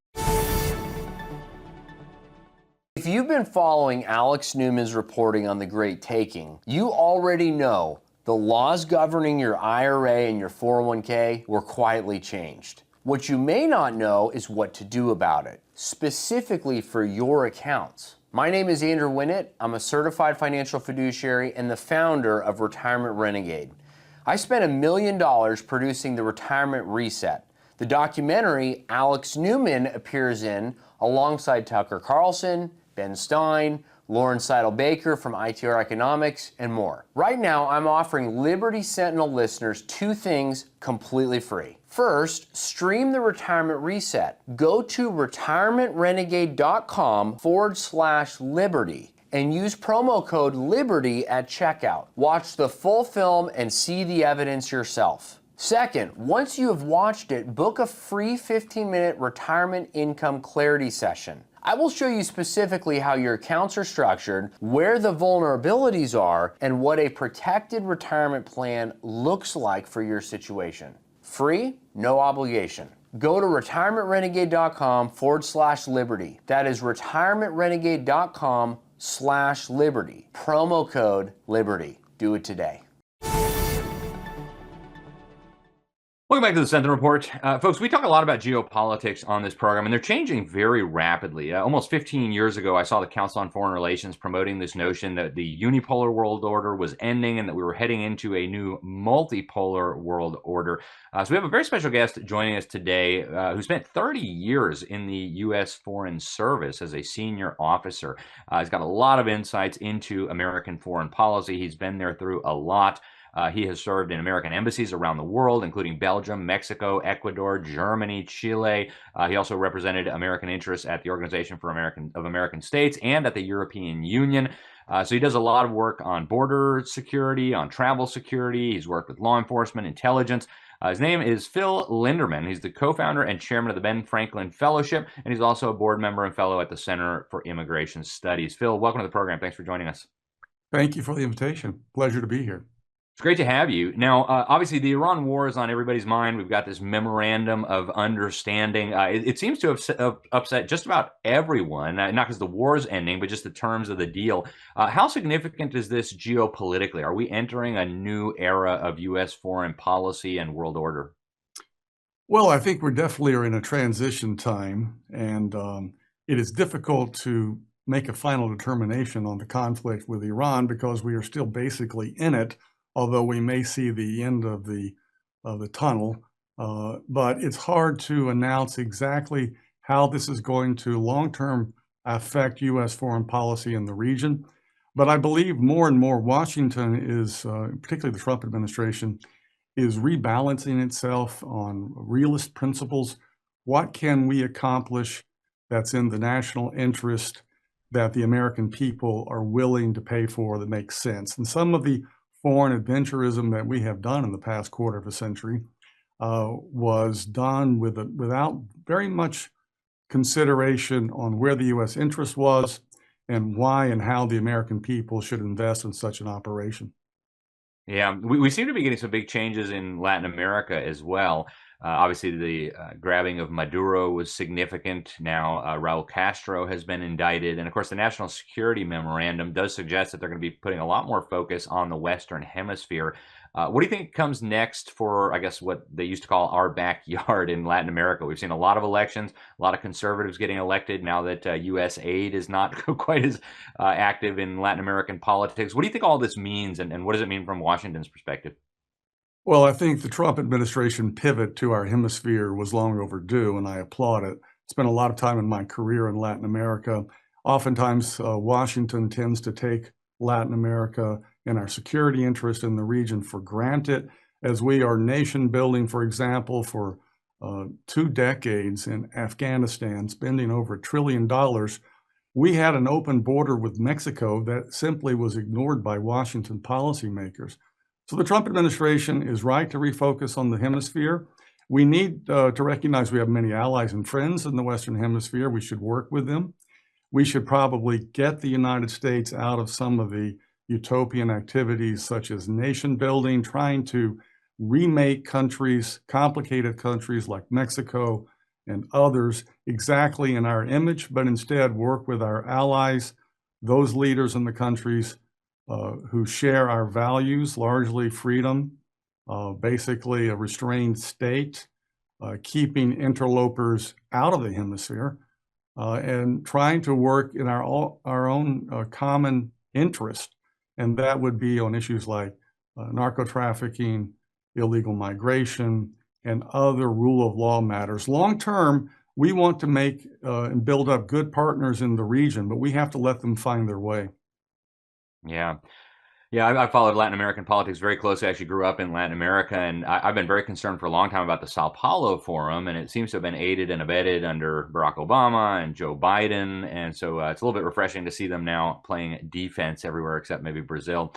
If you've been following Alex Newman's reporting on the Great Taking, you already know the laws governing your IRA and your 401k were quietly changed. What you may not know is what to do about it, specifically for your accounts. My name is Andrew Winnett. I'm a certified financial fiduciary and the founder of Retirement Renegade. I spent $1 million producing the Retirement Reset, the documentary Alex Newman appears in alongside Tucker Carlson, Ben Stein, Lauren Seidel-Baker from ITR Economics, and more. Right now, I'm offering Liberty Sentinel listeners 2 things completely free. First, stream the Retirement Reset. Go to retirementrenegade.com/liberty and use promo code LIBERTY at checkout. Watch the full film and see the evidence yourself. Second, once you have watched it, book a free 15-minute retirement income clarity session. I will show you specifically how your accounts are structured, where the vulnerabilities are, and what a protected retirement plan looks like for your situation. Free, no obligation. Go to retirementrenegade.com/liberty. That is retirementrenegade.com/liberty. Promo code liberty. Do it today. Welcome back to the Sentinel Report. Folks, we talk a lot about geopolitics on this program, and they're changing very rapidly. Almost 15 years ago, I saw the Council on Foreign Relations promoting this notion that the unipolar world order was ending and that we were heading into a new multipolar world order. So we have a very special guest joining us today who spent 30 years in the U.S. Foreign Service as a senior officer. He's got a lot of insights into American foreign policy. He's been there through a lot. He has served in American embassies around the world, including Belgium, Mexico, Ecuador, Germany, Chile. He also represented American interests at the Organization for American States and at the European Union. So he does a lot of work on border security, on travel security. He's worked with law enforcement, intelligence. His name is Phil Linderman. He's the co-founder and chairman of the Ben Franklin Fellowship, and he's also a board member and fellow at the Center for Immigration Studies. Phil, welcome to the program. Thanks for joining us. Thank you for the invitation. Pleasure to be here. It's great to have you. Now, obviously, the Iran war is on everybody's mind. We've got this memorandum of understanding. It seems to have upset just about everyone, not because the war is ending, but just the terms of the deal. How significant is this geopolitically? Are we entering a new era of U.S. foreign policy and world order? Well, I think we definitely are in a transition time, and it is difficult to make a final determination on the conflict with Iran because we are still basically in it, although we may see the end of the tunnel. But it's hard to announce exactly how this is going to long-term affect U.S. foreign policy in the region. But I believe more and more Washington is, particularly the Trump administration, is rebalancing itself on realist principles. What can we accomplish that's in the national interest that the American people are willing to pay for that makes sense? And some of the foreign adventurism that we have done in the past quarter of a century was done without very much consideration on where the U.S. interest was and why and how the American people should invest in such an operation. Yeah, we seem to be getting some big changes in Latin America as well. Obviously, the grabbing of Maduro was significant. Now, Raul Castro has been indicted. And of course, the National Security Memorandum does suggest that they're going to be putting a lot more focus on the Western Hemisphere. What do you think comes next for, I guess, what they used to call our backyard in Latin America? We've seen a lot of elections, a lot of conservatives getting elected now that U.S. aid is not quite as active in Latin American politics. What do you think all this means, and what does it mean from Washington's perspective? Well, I think the Trump administration pivot to our hemisphere was long overdue, and I applaud it. Spent a lot of time in my career in Latin America. Oftentimes, Washington tends to take Latin America and our security interest in the region for granted, as we are nation building, for example, for 2 decades in Afghanistan, spending over $1 trillion. We had an open border with Mexico that simply was ignored by Washington policymakers. So the Trump administration is right to refocus on the hemisphere. We need to recognize we have many allies and friends in the Western Hemisphere. We should work with them. We should probably get the United States out of some of the utopian activities such as nation building, trying to remake countries, complicated countries like Mexico and others exactly in our image, but instead work with our allies, those leaders in the countries who share our values, largely freedom, basically a restrained state, keeping interlopers out of the hemisphere, and trying to work in our own common interest. And that would be on issues like narco trafficking, illegal migration, and other rule of law matters. Long term, we want to make and build up good partners in the region, but we have to let them find their way. Yeah. Yeah, I followed Latin American politics very closely. I actually grew up in Latin America, and I've been very concerned for a long time about the Sao Paulo Forum, and it seems to have been aided and abetted under Barack Obama and Joe Biden, and so it's a little bit refreshing to see them now playing defense everywhere except maybe Brazil.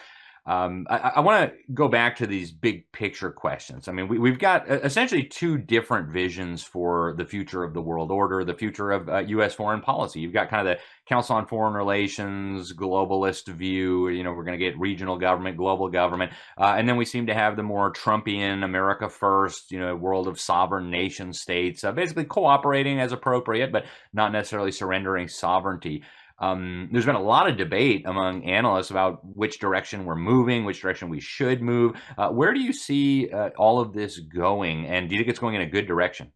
I want to go back to these big picture questions. I mean, we've got essentially two different visions for the future of the world order, the future of U.S. foreign policy. You've got kind of the Council on Foreign Relations, globalist view. You know, we're going to get regional government, global government. And then we seem to have the more Trumpian, America first, you know, world of sovereign nation states, basically cooperating as appropriate, but not necessarily surrendering sovereignty. There's been a lot of debate among analysts about which direction we're moving, which direction we should move. Where do you see all of this going? And do you think it's going in a good direction?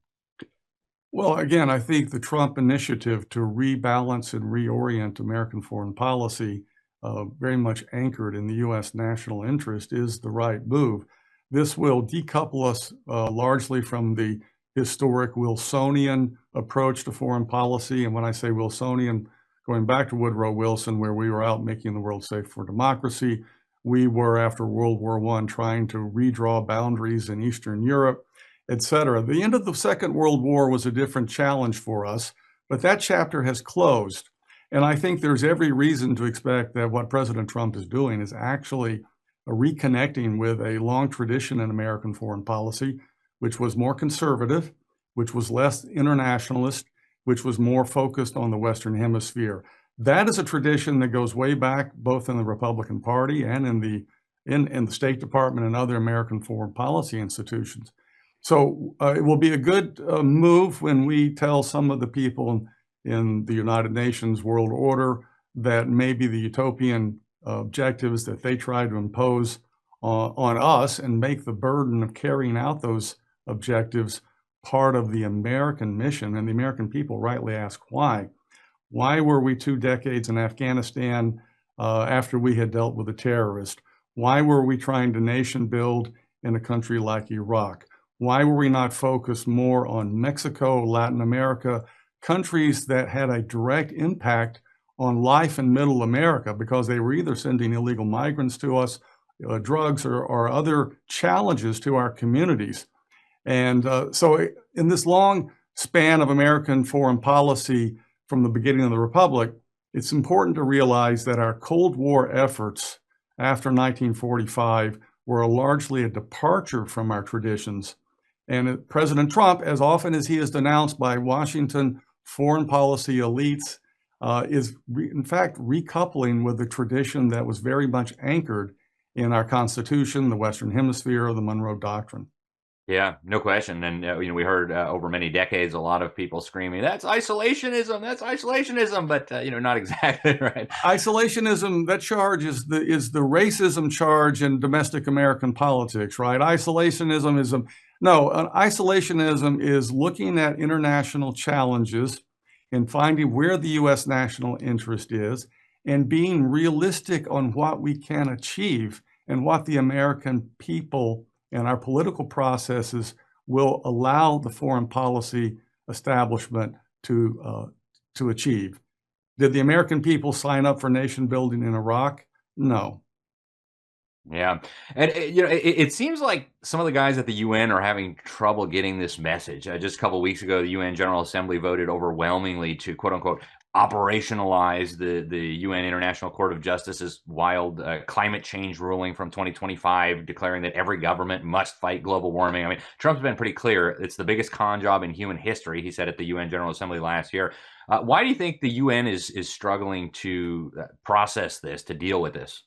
Well, again, I think the Trump initiative to rebalance and reorient American foreign policy, very much anchored in the U.S. national interest, is the right move. This will decouple us largely from the historic Wilsonian approach to foreign policy. And when I say Wilsonian, going back to Woodrow Wilson, where we were out making the world safe for democracy, we were, after World War I, trying to redraw boundaries in Eastern Europe, etc. The end of the Second World War was a different challenge for us, but that chapter has closed. And I think there's every reason to expect that what President Trump is doing is actually reconnecting with a long tradition in American foreign policy, which was more conservative, which was less internationalist, which was more focused on the Western Hemisphere. That is a tradition that goes way back, both in the Republican Party and in the State Department and other American foreign policy institutions. So it will be a good move when we tell some of the people in the United Nations world order that maybe the utopian objectives that they try to impose on us and make the burden of carrying out those objectives part of the American mission. And the American people rightly ask why. Why were we 2 decades in Afghanistan after we had dealt with a terrorist? Why were we trying to nation build in a country like Iraq? Why were we not focused more on Mexico, Latin America, countries that had a direct impact on life in Middle America because they were either sending illegal migrants to us, drugs, or other challenges to our communities? And so in this long span of American foreign policy from the beginning of the Republic, it's important to realize that our Cold War efforts after 1945 were largely a departure from our traditions. And President Trump, as often as he is denounced by Washington foreign policy elites, is in fact recoupling with the tradition that was very much anchored in our Constitution, the Western Hemisphere, the Monroe Doctrine. Yeah, no question. And we heard over many decades a lot of people screaming, "That's isolationism! That's isolationism!" But not exactly right. Isolationism, that charge is the racism charge in domestic American politics, right? Isolationism is looking at international challenges and finding where the U.S. national interest is and being realistic on what we can achieve and what the American people and our political processes will allow the foreign policy establishment to achieve. Did the American people sign up for nation building in Iraq? No. Yeah. And, it seems like some of the guys at the UN are having trouble getting this message. Just a couple of weeks ago, the UN General Assembly voted overwhelmingly to, quote unquote, operationalize the UN International Court of Justice's wild climate change ruling from 2025, declaring that every government must fight global warming. I mean, Trump's been pretty clear. It's the biggest con job in human history, he said at the UN General Assembly last year. Why do you think the UN is struggling to process this, to deal with this?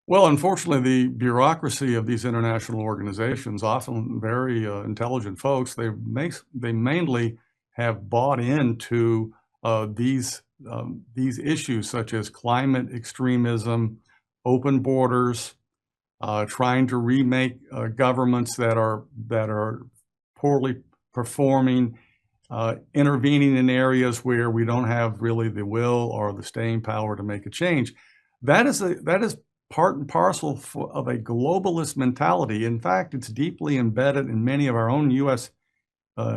Well, unfortunately, the bureaucracy of these international organizations, often very intelligent folks, they mainly have bought into these issues such as climate extremism, open borders, trying to remake governments that are poorly performing, intervening in areas where we don't have really the will or the staying power to make a change. That is part and parcel of a globalist mentality. In fact, it's deeply embedded in many of our own U.S.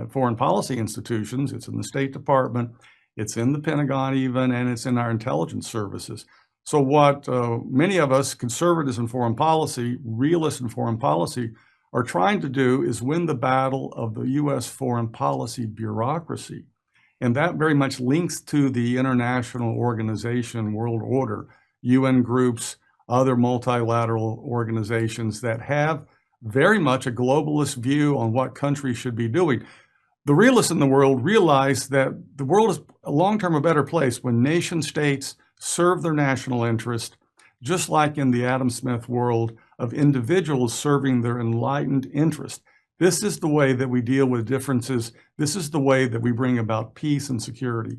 Foreign policy institutions. It's in the State Department, it's in the Pentagon even, and it's in our intelligence services. So what many of us, conservatives in foreign policy, realists in foreign policy, are trying to do is win the battle of the U.S. foreign policy bureaucracy. And that very much links to the international organization world order, UN groups, other multilateral organizations that have very much a globalist view on what countries should be doing. The realists in the world realize that the world is long-term a better place when nation states serve their national interest, just like in the Adam Smith world of individuals serving their enlightened interest. This is the way that we deal with differences. This is the way that we bring about peace and security.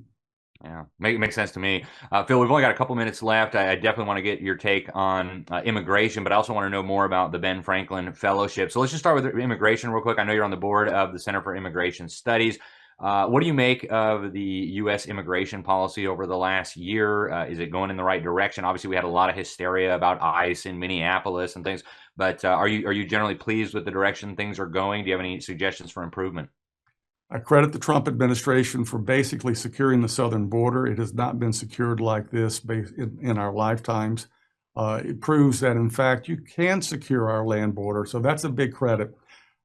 Yeah, makes sense to me. Phil, we've only got a couple minutes left. I definitely want to get your take on immigration, but I also want to know more about the Ben Franklin Fellowship. So let's just start with immigration real quick. I know you're on the board of the Center for Immigration Studies. What do you make of the U.S. immigration policy over the last year? Is it going in the right direction? Obviously, we had a lot of hysteria about ICE in Minneapolis and things, but are you generally pleased with the direction things are going? Do you have any suggestions for improvement? I credit the Trump administration for basically securing the southern border. It has not been secured like this in our lifetimes. It proves that, in fact, you can secure our land border. So that's a big credit.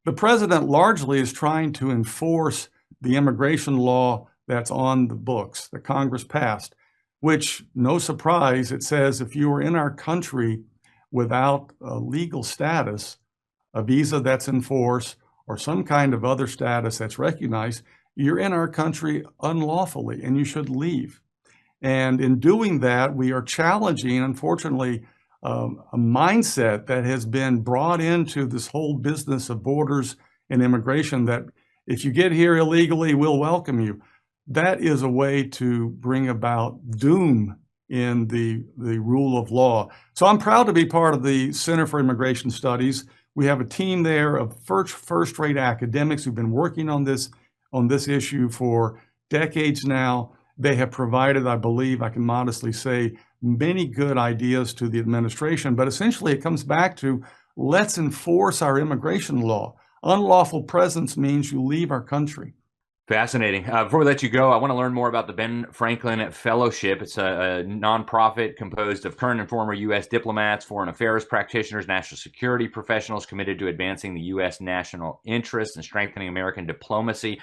The president largely is trying to enforce the immigration law that's on the books that Congress passed, which, no surprise, it says if you are in our country without a legal status, a visa that's in force, or some kind of other status that's recognized, you're in our country unlawfully and you should leave. And in doing that, we are challenging, unfortunately, a mindset that has been brought into this whole business of borders and immigration that if you get here illegally, we'll welcome you. That is a way to bring about doom in the rule of law. So I'm proud to be part of the Center for Immigration Studies. We have a team there of first-rate academics who've been working on this issue for decades now. They have provided, I believe, I can modestly say, many good ideas to the administration. But essentially, it comes back to let's enforce our immigration law. Unlawful presence means you leave our country. Fascinating. Before we let you go, I want to learn more about the Ben Franklin Fellowship. It's a nonprofit composed of current and former U.S. diplomats, foreign affairs practitioners, national security professionals committed to advancing the U.S. national interest and strengthening American diplomacy.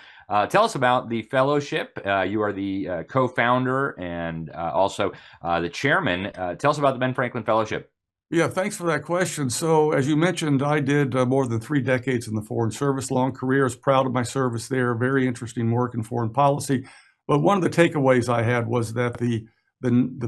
Tell us about the fellowship. You are the co-founder and also the chairman. Tell us about the Ben Franklin Fellowship. Yeah, thanks for that question. So as you mentioned, I did more than 3 decades in the Foreign Service, long career, is proud of my service there, very interesting work in foreign policy. But one of the takeaways I had was that the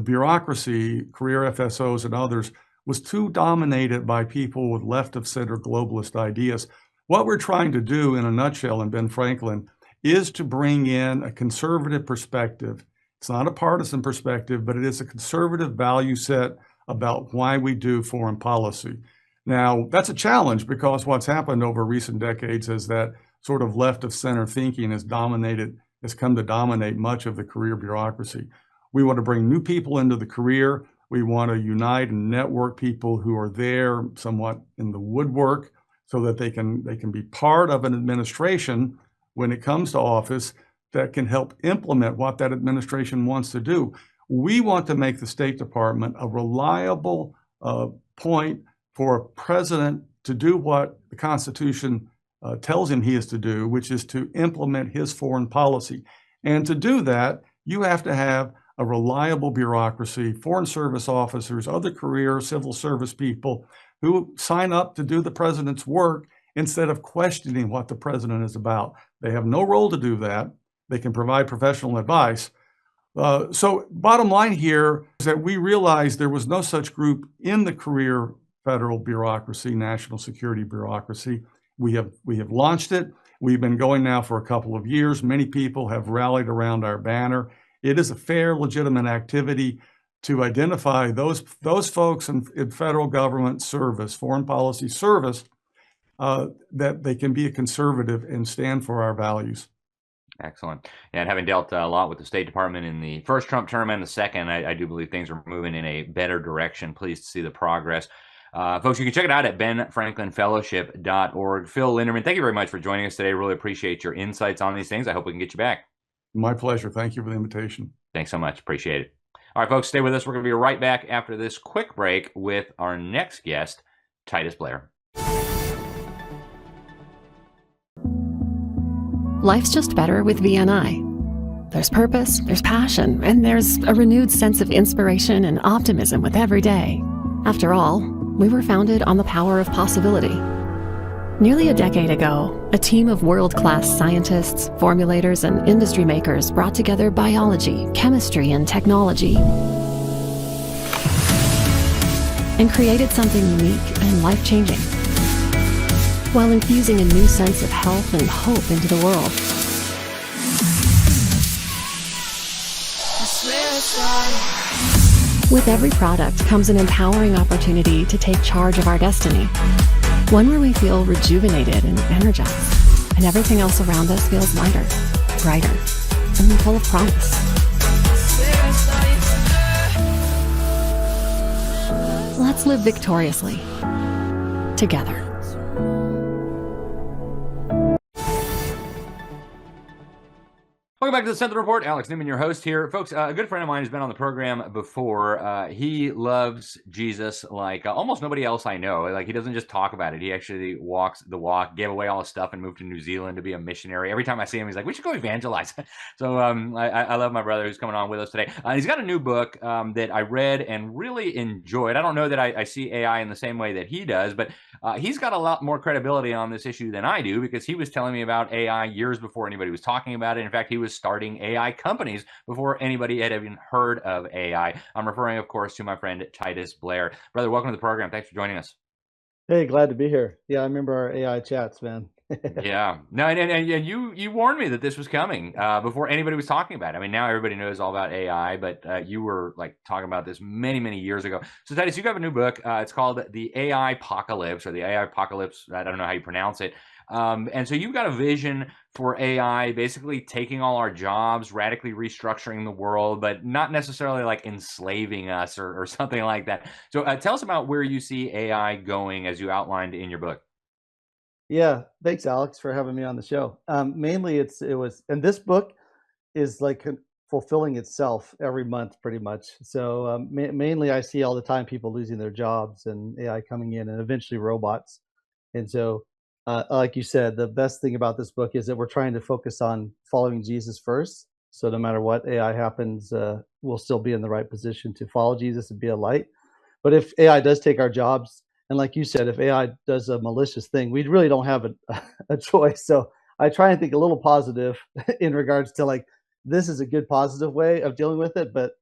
bureaucracy, career FSOs and others, was too dominated by people with left of center globalist ideas. What we're trying to do in a nutshell in Ben Franklin is to bring in a conservative perspective. It's not a partisan perspective, but it is a conservative value set about why we do foreign policy. Now, that's a challenge because what's happened over recent decades is that sort of left of center thinking has come to dominate much of the career bureaucracy. We want to bring new people into the career. We want to unite and network people who are there somewhat in the woodwork so that they can be part of an administration when it comes to office that can help implement what that administration wants to do. We want to make the State Department a reliable point for a president to do what the Constitution tells him he is to do, which is to implement his foreign policy. And to do that, you have to have a reliable bureaucracy, foreign service officers, other career civil service people who sign up to do the president's work instead of questioning what the president is about. They have no role to do that. They can provide professional advice. So bottom line here is that we realized there was no such group in the career federal bureaucracy, national security bureaucracy. We have launched it. We've been going now for a couple of years. Many people have rallied around our banner. It is a fair, legitimate activity to identify those folks in federal government service, foreign policy service, that they can be a conservative and stand for our values. Excellent. And having dealt a lot with the State Department in the first Trump term and the second, I do believe things are moving in a better direction. Pleased to see the progress. Folks, you can check it out at benfranklinfellowship.org. Phil Linderman, thank you very much for joining us today. Really appreciate your insights on these things. I hope we can get you back. My pleasure. Thank you for the invitation. Thanks so much. Appreciate it. All right, folks, stay with us. We're going to be right back after this quick break with our next guest, Titus Blair. Life's just better with BNI. There's purpose, there's passion, and there's a renewed sense of inspiration and optimism with every day. After all, we were founded on the power of possibility. Nearly a decade ago, a team of world-class scientists, formulators, and industry makers brought together biology, chemistry, and technology and created something unique and life-changing, while infusing a new sense of health and hope into the world. With every product comes an empowering opportunity to take charge of our destiny. One where we feel rejuvenated and energized, and everything else around us feels lighter, brighter, and full of promise. Let's live victoriously, together. Welcome back to the Sentinel Report. Alex Newman, your host here. Folks, a good friend of mine has been on the program before. He loves Jesus like almost nobody else I know. Like, he doesn't just talk about it. He actually walks the walk, gave away all his stuff, and moved to New Zealand to be a missionary. Every time I see him, he's like, we should go evangelize. So I love my brother who's coming on with us today. He's got a new book that I read and really enjoyed. I don't know that I see AI in the same way that he does, but he's got a lot more credibility on this issue than I do, because he was telling me about AI years before anybody was talking about it. In fact, he was starting AI companies before anybody had even heard of AI. I'm referring, of course, to my friend Titus Blair. Brother, welcome to the program. Thanks for joining us. Hey, glad to be here. Yeah, I remember our AI chats, man. Yeah. No, and you warned me that this was coming before anybody was talking about it. I mean, now everybody knows all about AI, but you were like talking about this many, many years ago. So Titus, you have a new book. It's called The AI Apocalypse, or the AI Apocalypse. I don't know how you pronounce it. And so you've got a vision for AI basically taking all our jobs, radically restructuring the world, but not necessarily like enslaving us or something like that. So tell us about where you see AI going as you outlined in your book. Yeah, thanks, Alex, for having me on the show. Mainly, and this book is like fulfilling itself every month, pretty much. So mainly, I see all the time people losing their jobs and AI coming in, and eventually robots. And so, like you said, the best thing about this book is that we're trying to focus on following Jesus first. So no matter what AI happens, we'll still be in the right position to follow Jesus and be a light. But if AI does take our jobs, and like you said, if AI does a malicious thing, we really don't have a choice. So I try and think a little positive in regards to like, this is a good positive way of dealing with it, but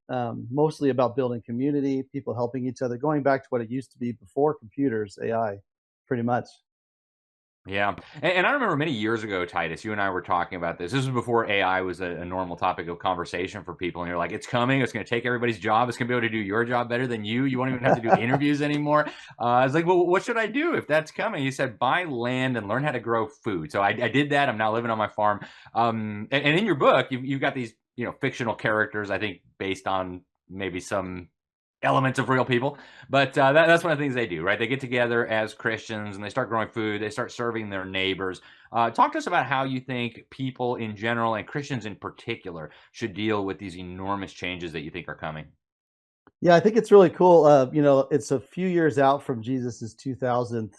mostly about building community, people helping each other, going back to what it used to be before computers, AI, pretty much. Yeah. And I remember many years ago, Titus, you and I were talking about this. This was before AI was a normal topic of conversation for people. And you're like, it's coming. It's going to take everybody's job. It's going to be able to do your job better than you. You won't even have to do interviews anymore. I was like, well, what should I do if that's coming? You said, buy land and learn how to grow food. So I did that. I'm now living on my farm. And in your book, you've got these, fictional characters, I think, based on maybe some elements of real people, but that's one of the things they do, right? They get together as Christians and they start growing food. They start serving their neighbors. Talk to us about how you think people in general and Christians in particular should deal with these enormous changes that you think are coming. Yeah, I think it's really cool. It's a few years out from Jesus's 2000th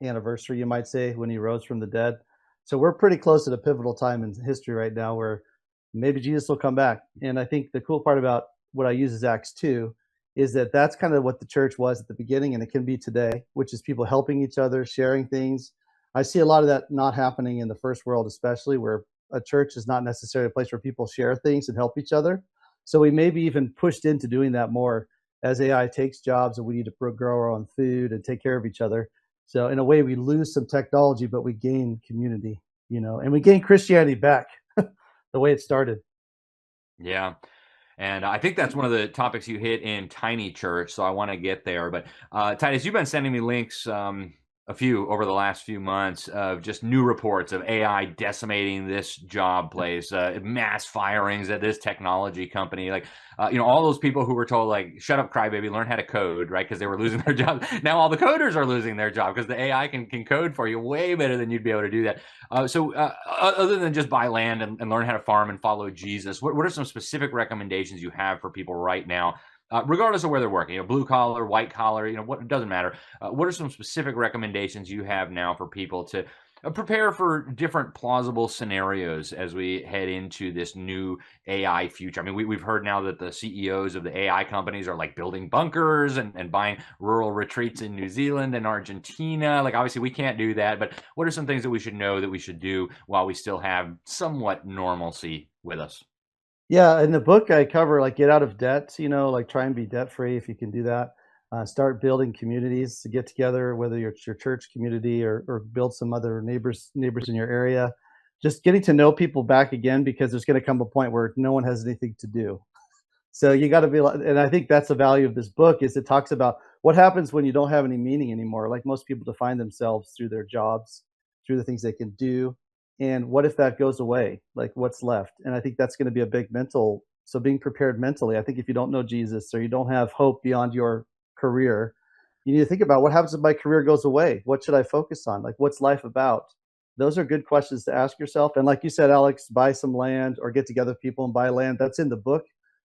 anniversary, you might say, when he rose from the dead. So we're pretty close at a pivotal time in history right now where maybe Jesus will come back. And I think the cool part about what I use is Acts 2 is that that's kind of what the church was at the beginning, and it can be today, which is people helping each other, sharing things. I see a lot of that not happening in the first world, especially where a church is not necessarily a place where people share things and help each other. So we may be even pushed into doing that more as AI takes jobs and we need to grow our own food and take care of each other. So in a way, we lose some technology, but we gain community, and we gain Christianity back the way it started. Yeah. And I think that's one of the topics you hit in Tiny Church, so I want to get there. But Titus, you've been sending me links, a few over the last few months, of just new reports of AI decimating this job place, mass firings at this technology company. Like, all those people who were told, like, shut up, crybaby, learn how to code, right? Because they were losing their jobs. Now all the coders are losing their job because the AI can code for you way better than you'd be able to do that. So other than just buy land and learn how to farm and follow Jesus, what are some specific recommendations you have for people right now, regardless of where they're working, blue collar, white collar, what, it doesn't matter. What are some specific recommendations you have now for people to prepare for different plausible scenarios as we head into this new AI future. I mean, we've heard now that the CEOs of the AI companies are like building bunkers and buying rural retreats in New Zealand and Argentina. Like, obviously we can't do that, but what are some things that we should know that we should do while we still have somewhat normalcy with us? Yeah, in the book I cover like get out of debt, like try and be debt free if you can do that. Start building communities to get together, whether it's your church community or build some other neighbors in your area. Just getting to know people back again, because there's going to come a point where no one has anything to do. So you got to be like, and I think that's the value of this book, is it talks about what happens when you don't have any meaning anymore. Like most people define themselves through their jobs, through the things they can do. And what if that goes away? Like what's left? And I think that's going to be a big mental. So being prepared mentally, I think if you don't know Jesus or you don't have hope beyond your career, you need to think about what happens if my career goes away? What should I focus on? Like what's life about? Those are good questions to ask yourself. And like you said, Alex, buy some land or get together with people and buy land. That's in the book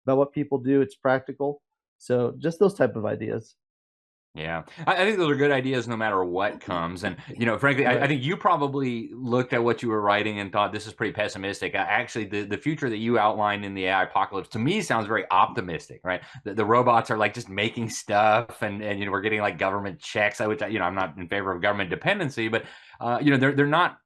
about what people do. It's practical. So just those type of ideas. Yeah, I think those are good ideas no matter what comes. And, frankly, I think you probably looked at what you were writing and thought this is pretty pessimistic. Actually, the future that you outlined in the AI apocalypse, to me, sounds very optimistic, right? The robots are like just making stuff and we're getting like government checks, which, I'm not in favor of government dependency, but, they're not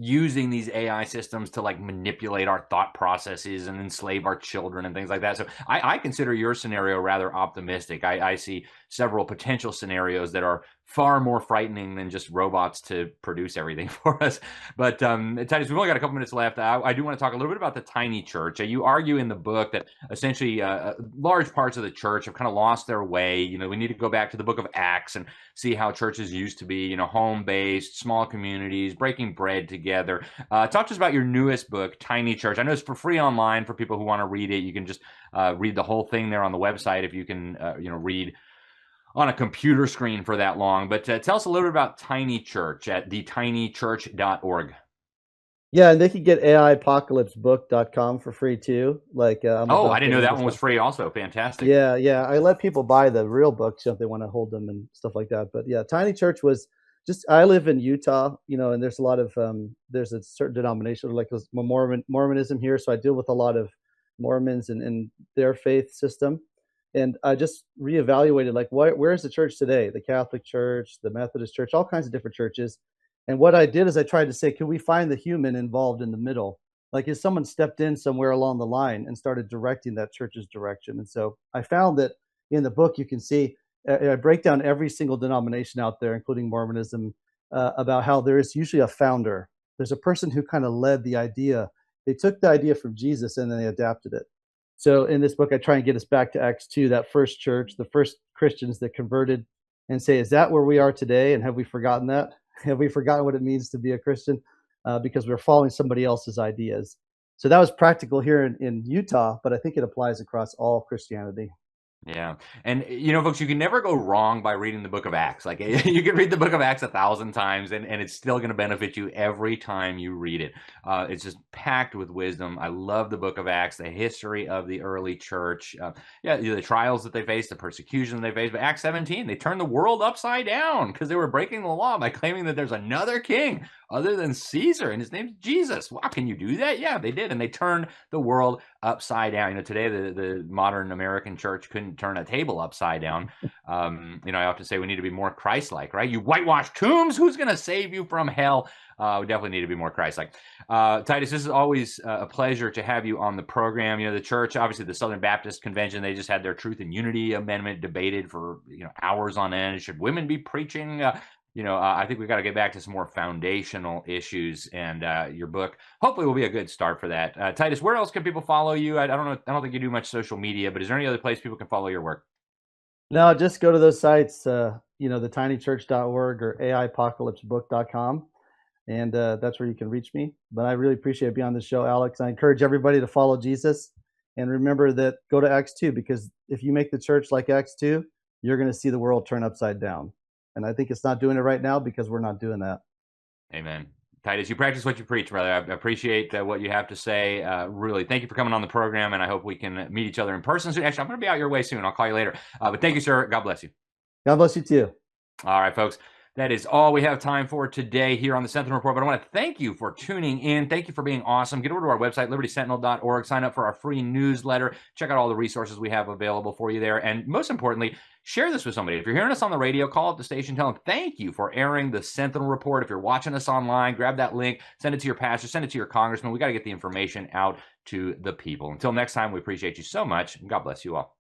using these AI systems to like manipulate our thought processes and enslave our children and things like that. So I consider your scenario rather optimistic. I see several potential scenarios that are far more frightening than just robots to produce everything for us. But Titus, we've only got a couple minutes left. I do want to talk a little bit about the tiny church. You argue in the book that essentially large parts of the church have kind of lost their way. We need to go back to the book of Acts and see how churches used to be, home-based, small communities, breaking bread together. Talk to us about your newest book, Tiny Church. I know it's for free online for people who want to read it. You can just read the whole thing there on the website if you can, read on a computer screen for that long. But tell us a little bit about Tiny Church at thetinychurch.org. Yeah, and they can get AIapocalypsebook.com for free too. Like, I didn't know that one was free also. Fantastic. Yeah. I let people buy the real books if they want to hold them and stuff like that. But yeah, Tiny Church was just, I live in Utah, and there's a lot of, there's a certain denomination like Mormonism here. So I deal with a lot of Mormons and their faith system. And I just reevaluated, like, where's the church today? The Catholic Church, the Methodist Church, all kinds of different churches. And what I did is I tried to say, can we find the human involved in the middle? Like, if someone stepped in somewhere along the line and started directing that church's direction. And so I found that in the book, you can see, I break down every single denomination out there, including Mormonism, about how there is usually a founder. There's a person who kind of led the idea. They took the idea from Jesus and then they adapted it. So in this book, I try and get us back to Acts 2, that first church, the first Christians that converted, and say, is that where we are today? And have we forgotten that? Have we forgotten what it means to be a Christian? Because we're following somebody else's ideas. So that was practical here in Utah, but I think it applies across all Christianity. Yeah. And, folks, you can never go wrong by reading the book of Acts. Like, you can read the book of Acts 1,000 times and it's still going to benefit you every time you read it. It's just packed with wisdom. I love the book of Acts, the history of the early church. The trials that they faced, the persecution they faced. But Acts 17, they turned the world upside down because they were breaking the law by claiming that there's another king other than Caesar, and his name's Jesus. Wow, can you do that? Yeah, they did, and they turned the world upside down. Today the modern American church couldn't turn a table upside down. I often say we need to be more Christ-like, right? You whitewashed tombs, who's going to save you from hell? We definitely need to be more Christ-like. Titus, this is always a pleasure to have you on the program. The church, obviously the Southern Baptist Convention, they just had their Truth and Unity Amendment debated for hours on end. Should women be preaching? I think we've got to get back to some more foundational issues, and your book hopefully will be a good start for that. Titus, where else can people follow you? I don't know. I don't think you do much social media, but is there any other place people can follow your work? No, just go to those sites, thetinychurch.org or AIapocalypsebook.com. And that's where you can reach me. But I really appreciate being on the show, Alex. I encourage everybody to follow Jesus. And remember that go to Acts 2, because if you make the church like Acts 2, you're going to see the world turn upside down. And I think it's not doing it right now because we're not doing that. Amen. Titus, you practice what you preach, brother. I appreciate what you have to say. Really, thank you for coming on the program, and I hope we can meet each other in person soon. Actually, I'm going to be out your way soon. I'll call you later. But thank you, sir. God bless you. God bless you, too. All right, folks. That is all we have time for today here on the Sentinel Report. But I want to thank you for tuning in. Thank you for being awesome. Get over to our website, libertysentinel.org. Sign up for our free newsletter. Check out all the resources we have available for you there. And most importantly, share this with somebody. If you're hearing us on the radio, call up the station, tell them thank you for airing the Sentinel Report. If you're watching us online, grab that link, send it to your pastor, send it to your congressman. We got to get the information out to the people. Until next time, we appreciate you so much. God bless you all.